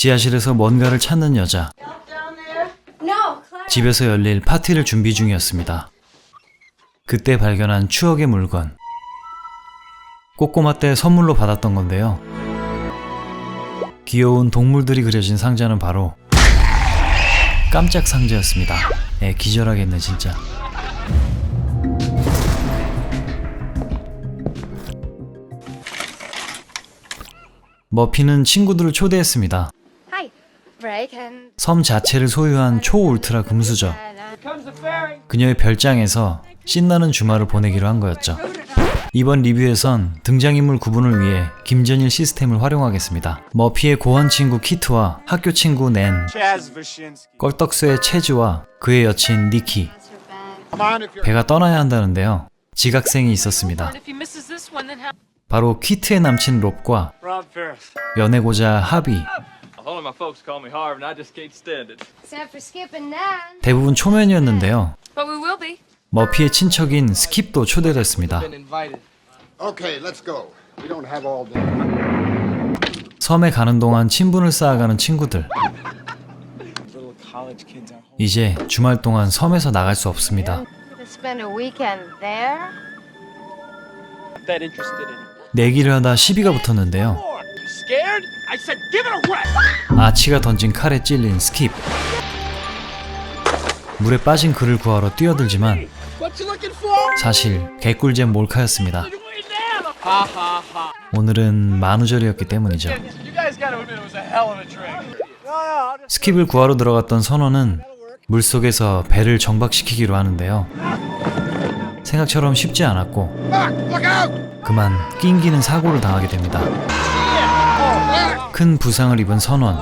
지하실에서 뭔가를 찾는 여자. 집에서 열릴 파티를 준비 중이었습니다. 그때 발견한 추억의 물건. 꼬꼬마 때 선물로 받았던 건데요. 귀여운 동물들이 그려진 상자는 바로 깜짝 상자였습니다. 기절하겠네 진짜. 머피는 친구들을 초대했습니다. 섬 자체를 소유한 초울트라 금수저. 그녀의 별장에서 신나는 주말을 보내기로 한 거였죠. 이번 리뷰에선 등장인물 구분을 위해 김전일 시스템을 활용하겠습니다. 머피의 고원 친구 키트와 학교 친구 낸, 껄떡쇠의 체즈와 그의 여친 니키. 배가 떠나야 한다는데요. 지각생이 있었습니다. 바로 키트의 남친 롭과 연애고자 하비. 대부분 초면이었는데요. 머피의 친척인 스킵도 초대됐습니다. 섬에 가는 동안 친분을 쌓아가는 친구들. 이제 주말 동안 섬에서 나갈 수 없습니다. 내기를 하다 시비가 붙었는데요. 아치가 던진 칼에 찔린 스킵. 물에 빠진 그를 구하러 뛰어들지만 사실 개꿀잼 몰카였습니다. 오늘은 만우절이었기 때문이죠. 스킵을 구하러 들어갔던 선원은 물속에서 배를 정박시키기로 하는데요. 생각처럼 쉽지 않았고 그만 낑기는 사고를 당하게 됩니다. 큰 부상을 입은 선원.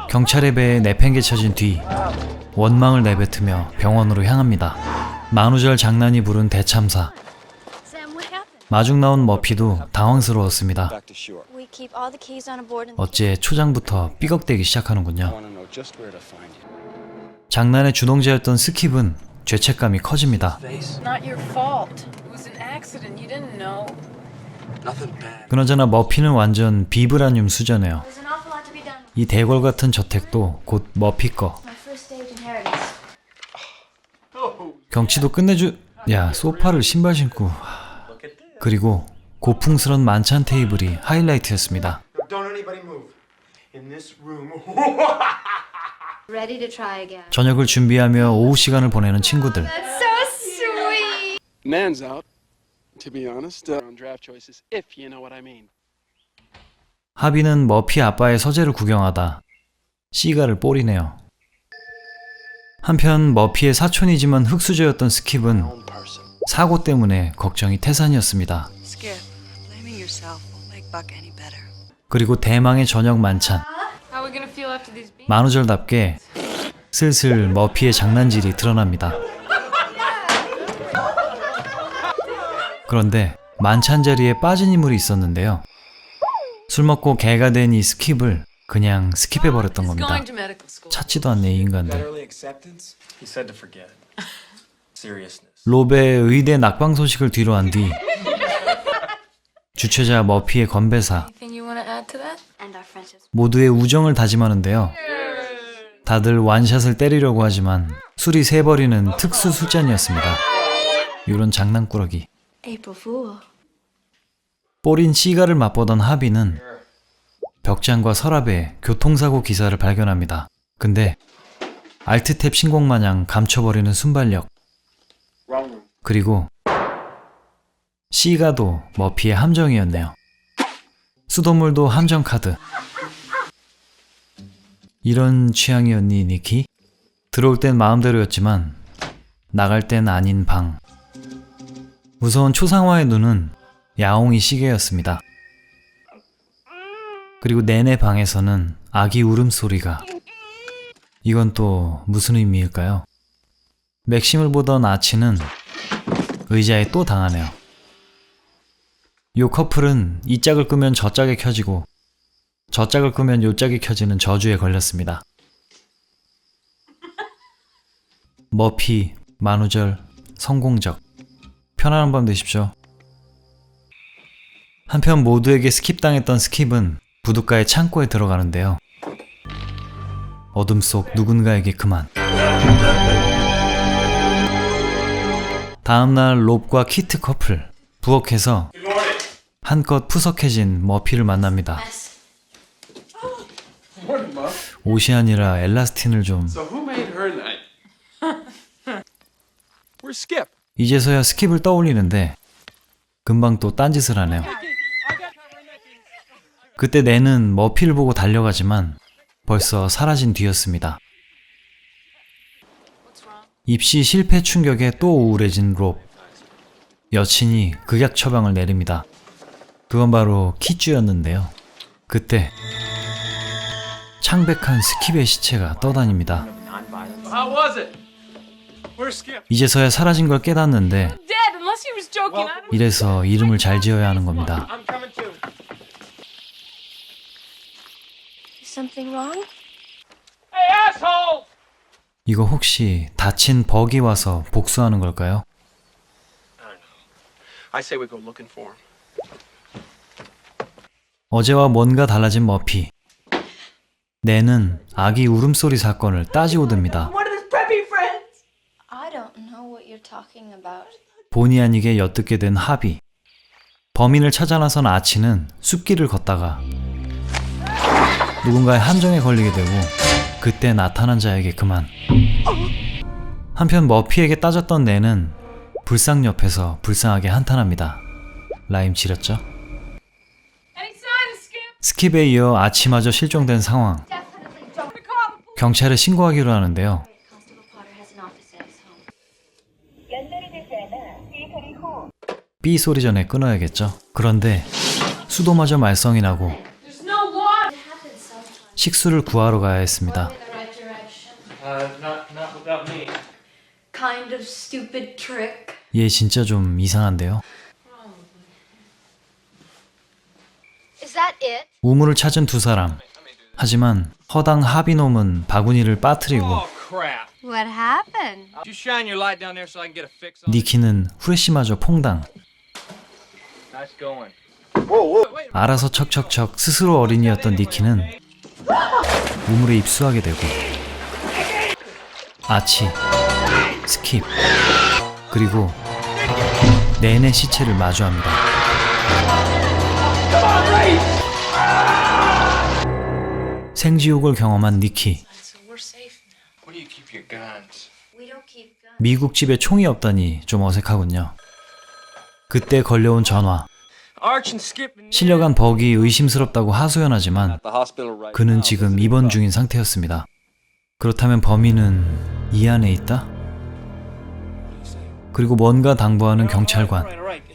경찰의 배에 내팽개쳐진 뒤 원망을 내뱉으며 병원으로 향합니다. 만우절 장난이 부른 대참사. 마중 나온 머피도 당황스러웠습니다. 어째 초장부터 삐걱대기 시작하는군요. 장난의 주동자였던 스킵은 죄책감이 커집니다. 그나저나 머피는 완전 비브라늄 수저네요. 이 대궐 같은 저택도 곧 머피 거. 경치도 끝내주... 야, 소파를 신발 신고... 그리고 고풍스런 만찬 테이블이 하이라이트였습니다. 저녁을 준비하며 오후 시간을 보내는 친구들. 하비는 머피 아빠의 서재를 구경하다 시가를 뽀리네요. 한편 머피의 사촌이지만 흑수저였던 스킵은 사고 때문에 걱정이 태산이었습니다. 그리고 대망의 저녁 만찬. 만우절답게 슬슬 머피의 장난질이 드러납니다. 그런데 만찬 자리에 빠진 인물이 있었는데요. 술 먹고 개가 된 이 스킵을 그냥 스킵해버렸던 겁니다. 찾지도 않네 이 인간들. 롭의 의대 낙방 소식을 뒤로 한 뒤 주최자 머피의 건배사. 모두의 우정을 다짐하는데요. 다들 완샷을 때리려고 하지만 술이 새버리는 특수 술잔이었습니다. 이런 장난꾸러기. 뽀린 시가를 맛보던 하비는 벽장과 서랍에 교통사고 기사를 발견합니다. 근데 알트탭 신공 마냥 감춰버리는 순발력. 그리고 시가도 머피의 함정이었네요. 수돗물도 함정 카드. 이런 취향이었니 니키? 들어올 땐 마음대로였지만 나갈 땐 아닌 방. 무서운 초상화의 눈은 야옹이 시계였습니다. 그리고 내내 방에서는 아기 울음소리가. 이건 또 무슨 의미일까요? 맥심을 보던 아치는 의자에 또 당하네요. 요 커플은 이 짝을 끄면 저 짝이 켜지고 저 짝을 끄면 요 짝이 켜지는 저주에 걸렸습니다. 머피, 만우절, 성공적. 편안한 밤 되십시오. 한편 모두에게 스킵당했던 스킵은 부둣가의 창고에 들어가는데요. 어둠 속 누군가에게 그만. 다음날 롭과 키트 커플, 부엌에서 한껏 푸석해진 머피를 만납니다. 옷이 아니라 엘라스틴을 좀. So who made her night? Where's Skip? 이제서야 스킵을 떠올리는데 금방 또 딴짓을 하네요. 그때 낸은 머피를 보고 달려가지만 벌써 사라진 뒤였습니다. 입시 실패 충격에 또 우울해진 롭. 여친이 극약 처방을 내립니다. 그건 바로 키쭈였는데요. 그때 창백한 스킵의 시체가 떠다닙니다. How was it? Where's Skip? 이제서야 사라진 걸 깨닫는데 Dead, unless he was joking. I don't 이래서 이름을 잘 지어야 하는 겁니다. I'm coming too. Is something wrong? Hey, asshole! 이거 혹시 다친 버기 와서 복수하는 걸까요? I say we go looking for him. 어제와 뭔가 달라진 머피. 낸은 아기 울음소리 사건을 따지고 듭니다. What are his preppy friends? I don't know what you're talking about. 본의 아니게 엿듣게 된 하비. 범인을 찾아 나선 아치는 숲길을 걷다가 누군가의 함정에 걸리게 되고 그때 나타난 자에게 그만. 한편 머피에게 따졌던 낸은 불상 옆에서 불쌍하게 한탄합니다. 라임 지렸죠? Any sign of Skip? 스킵에 이어 아치마저 실종된 상황. 경찰에 신고하기로 하는데요. Constable Potter has an office at his home. 삐 소리 전에 끊어야겠죠. 그런데 수도마저 말썽이 나고 There's no water. 식수를 구하러 가야 했습니다. In the right direction. Not without me. Kind of stupid trick. 얘 진짜 좀 이상한데요. Is that it? 우물을 찾은 두 사람. 하지만 허당 하비놈은 바구니를 빠뜨리고 Oh crap! What happened? You shine your light down there so I can get a fix on. 니키는 후레쉬마저 퐁당. Nice going. 알아서 척척척 스스로 어린이였던 니키는 우물에 입수하게 되고 아치, 스킵, 그리고 낸의 시체를 마주합니다. 생지옥을 경험한 니키. So we're safe now. Where do you keep your guns? We don't keep guns. 미국 집에 총이 없다니 좀 어색하군요. 그때 걸려온 전화. Arch and Skip. And 실려간 버기 의심스럽다고 하소연하지만 그는 지금 입원 중인 상태였습니다. 그렇다면 범인은 이 안에 있다? 그리고 뭔가 당부하는 경찰관. Right, right.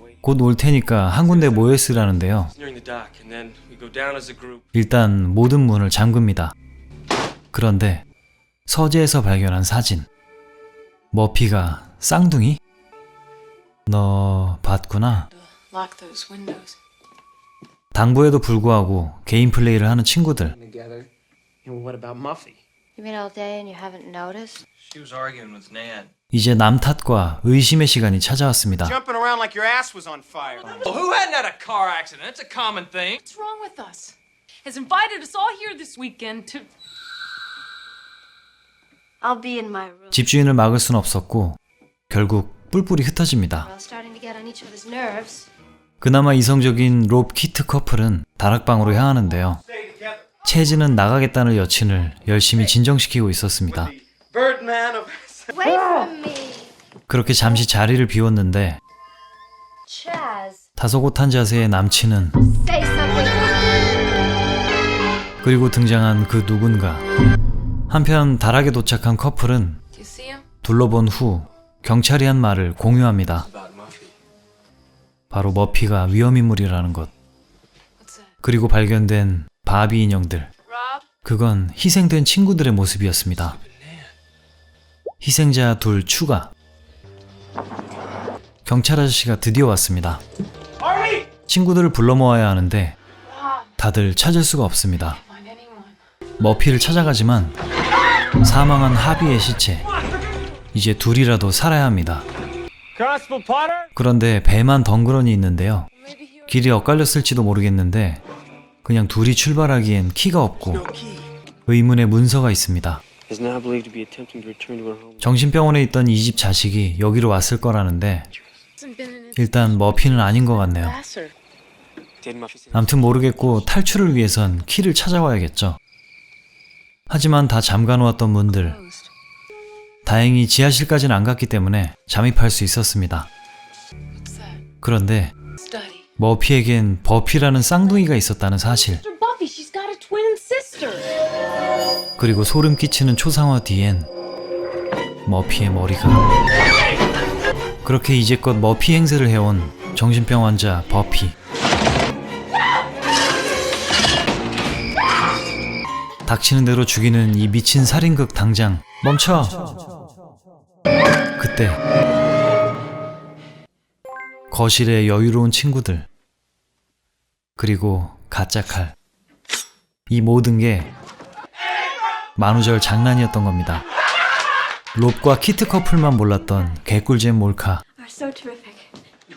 Wait 곧 올 테니까 한 군데 모여 있으라는데요. near the dock, and then we go down as a group. 일단 모든 문을 잠급니다. 그런데 서재에서 발견한 사진. 머피가 쌍둥이? 너 봤구나. Lock those windows. 당부에도 불구하고 개인 플레이를 하는 친구들. Together. And what about Muffy? You've been all day and you haven't noticed? She was arguing with Nan. 이제 남 탓과 의심의 시간이 찾아왔습니다. Jumping around like your ass was on fire. Well, who hadn't had a car accident? It's a common thing. What's wrong with us? Has invited us all here this weekend to. I'll be in my room. 집주인을 막을 순 없었고 결국 뿔뿔이 흩어집니다. We're all starting to get on each other's nerves. 그나마 이성적인 롭 키트 커플은 다락방으로 향하는데요. 채즈는 나가겠다는 여친을 열심히 진정시키고 있었습니다. Birdman of. Away from me! 그렇게 잠시 자리를 비웠는데 Chaz, 다소곳한 자세의 남친은 say something! 그리고 등장한 그 누군가. 한편 다락에 도착한 커플은 Do you see him? 둘러본 후 경찰이 한 말을 공유합니다. About Muffy. 바로 머피가 위험인물이라는 것. What's that? 그리고 발견된 바비 인형들. Rob? 그건 희생된 친구들의 모습이었습니다. 희생자 둘 추가. 경찰 아저씨가 드디어 왔습니다. 친구들을 불러 모아야 하는데 다들 찾을 수가 없습니다. Find anyone. 머피를 찾아가지만 사망한 하비의 시체. 이제 둘이라도 살아야 합니다. Constable Potter? 그런데 배만 덩그러니 있는데요. 길이 엇갈렸을지도 모르겠는데 그냥 둘이 출발하기엔 키가 없고 의문의 문서가 있습니다. is now believed to be attempting to return to her home. 정신병원에 있던 이 집 자식이 여기로 왔을 거라는데 일단 머피는 아닌 것 같네요. 암튼 모르겠고 탈출을 위해선 키를 찾아와야겠죠. 하지만 다 잠가놓았던 문들, 다행히 지하실까지는 안 갔기 때문에 잠입할 수 있었습니다. 그런데 머피에겐 버피라는 쌍둥이가 있었다는 사실, Buffy, she's got a twin sister. 그리고 소름 끼치는 초상화 뒤엔 머피의 머리가. 그렇게 이제껏 머피 행세를 해온 정신병 환자 버피. 닥치는 대로 죽이는 이 미친 살인극 당장 멈춰! 그때 거실에 여유로운 친구들, 그리고 가짜 칼, 이 모든 게 만우절 장난이었던 겁니다. 롭과 키트 커플만 몰랐던 개꿀잼 몰카. Are so terrific.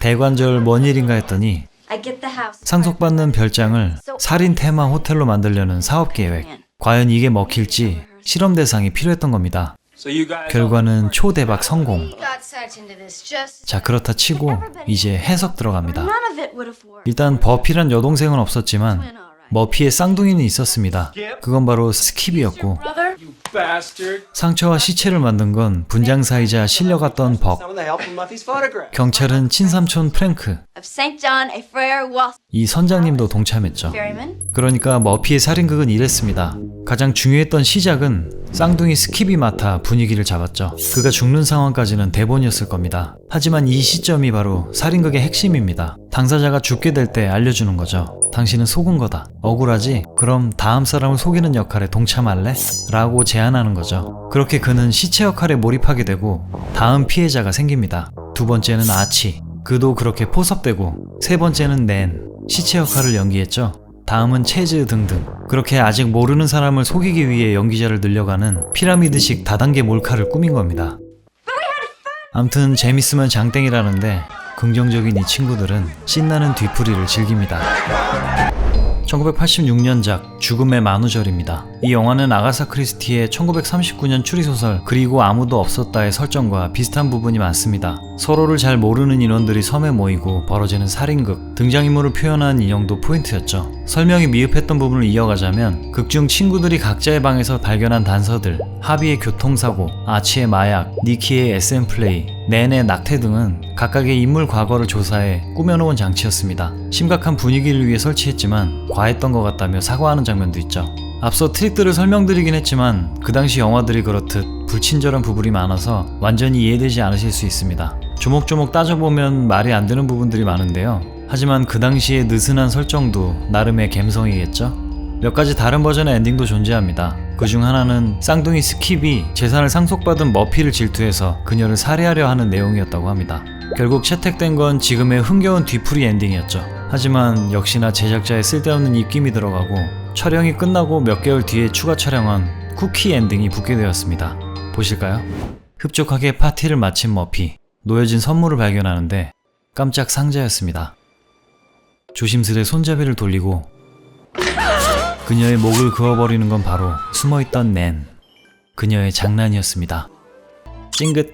대관절 뭔 일인가 했더니 I get the house. 상속받는 별장을 살인 테마 호텔로 만들려는 사업 계획. 과연 이게 먹힐지 실험 대상이 필요했던 겁니다. So you guys. 결과는 초대박 성공. Got such into this just. 자, 그렇다 치고 이제 해석 들어갑니다. None of it would have worked. 일단 버피란 여동생은 없었지만 머피의 쌍둥이는 있었습니다. 그건 바로 스킵이었고, Brother? You bastard. 상처와 시체를 만든 건 분장사이자 실려갔던 벅. Some of the help from Muffy's photograph. 경찰은 친삼촌 프랭크, Of Saint John a Frere Walsh 이 선장님도 동참했죠. ferryman. 그러니까 머피의 살인극은 이랬습니다. 가장 중요했던 시작은 쌍둥이 스킵이 맡아 분위기를 잡았죠. 그가 죽는 상황까지는 대본이었을 겁니다. 하지만 이 시점이 바로 살인극의 핵심입니다. 당사자가 죽게 될 때 알려주는 거죠. 당신은 속은 거다. 억울하지? 그럼 다음 사람을 속이는 역할에 동참할래? 라고 제안하는 거죠. 그렇게 그는 시체 역할에 몰입하게 되고 다음 피해자가 생깁니다. 두 번째는 아치. 그도 그렇게 포섭되고, 세 번째는 낸. 시체 역할을 연기했죠. 다음은 체즈 등등. 그렇게 아직 모르는 사람을 속이기 위해 연기자를 늘려가는 피라미드식 다단계 몰카를 꾸민 겁니다. 암튼 재밌으면 장땡이라는데 긍정적인 이 친구들은 신나는 뒤풀이를 즐깁니다. 1986년작 죽음의 만우절입니다. 이 영화는 아가사 크리스티의 1939년 추리소설 그리고 아무도 없었다의 설정과 비슷한 부분이 많습니다. 서로를 잘 모르는 인원들이 섬에 모이고 벌어지는 살인극, 등장인물을 표현한 인형도 포인트였죠. 설명이 미흡했던 부분을 이어가자면 극중 친구들이 각자의 방에서 발견한 단서들, 하비의 교통사고, 아치의 마약, 니키의 SM 플레이, 낸의 낙태 등은 각각의 인물 과거를 조사해 꾸며놓은 장치였습니다. 심각한 분위기를 위해 설치했지만 과했던 것 같다며 사과하는 장면도 있죠. 앞서 트릭들을 설명드리긴 했지만 그 당시 영화들이 그렇듯 불친절한 부분이 많아서 완전히 이해되지 않으실 수 있습니다. 조목조목 따져보면 말이 안 되는 부분들이 많은데요. 하지만 그 당시의 느슨한 설정도 나름의 갬성이겠죠? 몇 가지 다른 버전의 엔딩도 존재합니다. 그중 하나는 쌍둥이 스킵이 재산을 상속받은 머피를 질투해서 그녀를 살해하려 하는 내용이었다고 합니다. 결국 채택된 건 지금의 흥겨운 뒤풀이 엔딩이었죠. 하지만 역시나 제작자의 쓸데없는 입김이 들어가고 촬영이 끝나고 몇 개월 뒤에 추가 촬영한 쿠키 엔딩이 붙게 되었습니다. 보실까요? 흡족하게 파티를 마친 머피, 놓여진 선물을 발견하는데 깜짝 상자였습니다. 조심스레 손잡이를 돌리고 그녀의 목을 그어버리는 건 바로 숨어있던 낸, 그녀의 장난이었습니다. 찡긋.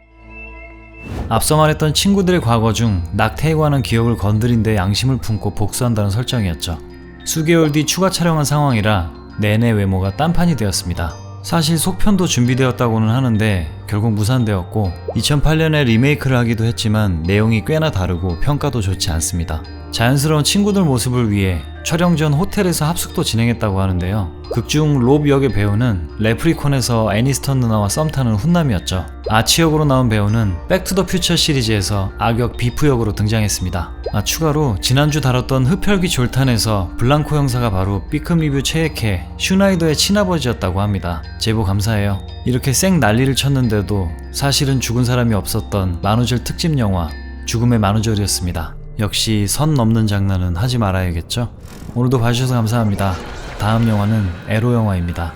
앞서 말했던 친구들의 과거 중 낙태에 관한 기억을 건드린 데 양심을 품고 복수한다는 설정이었죠. 수개월 뒤 추가 촬영한 상황이라 낸의 외모가 딴판이 되었습니다. 사실 속편도 준비되었다고는 하는데 결국 무산되었고 2008년에 리메이크를 하기도 했지만 내용이 꽤나 다르고 평가도 좋지 않습니다. 자연스러운 친구들 모습을 위해 촬영 전 호텔에서 합숙도 진행했다고 하는데요. 극중 롭 역의 배우는 레프리콘에서 애니스턴 누나와 썸 타는 훈남이었죠. 아치 역으로 나온 배우는 백투더퓨처 시리즈에서 악역 비프 역으로 등장했습니다. 추가로 지난주 다뤘던 흡혈귀 졸탄에서 블랑코 형사가 바로 B급 리뷰 최애캐 슈나이더의 친아버지였다고 합니다. 제보 감사해요. 이렇게 쌩 난리를 쳤는데도 사실은 죽은 사람이 없었던 만우절 특집 영화 죽음의 만우절이었습니다. 역시 선 넘는 장난은 하지 말아야겠죠? 오늘도 봐주셔서 감사합니다. 다음 영화는 에로 영화입니다.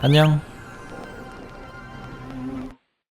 안녕.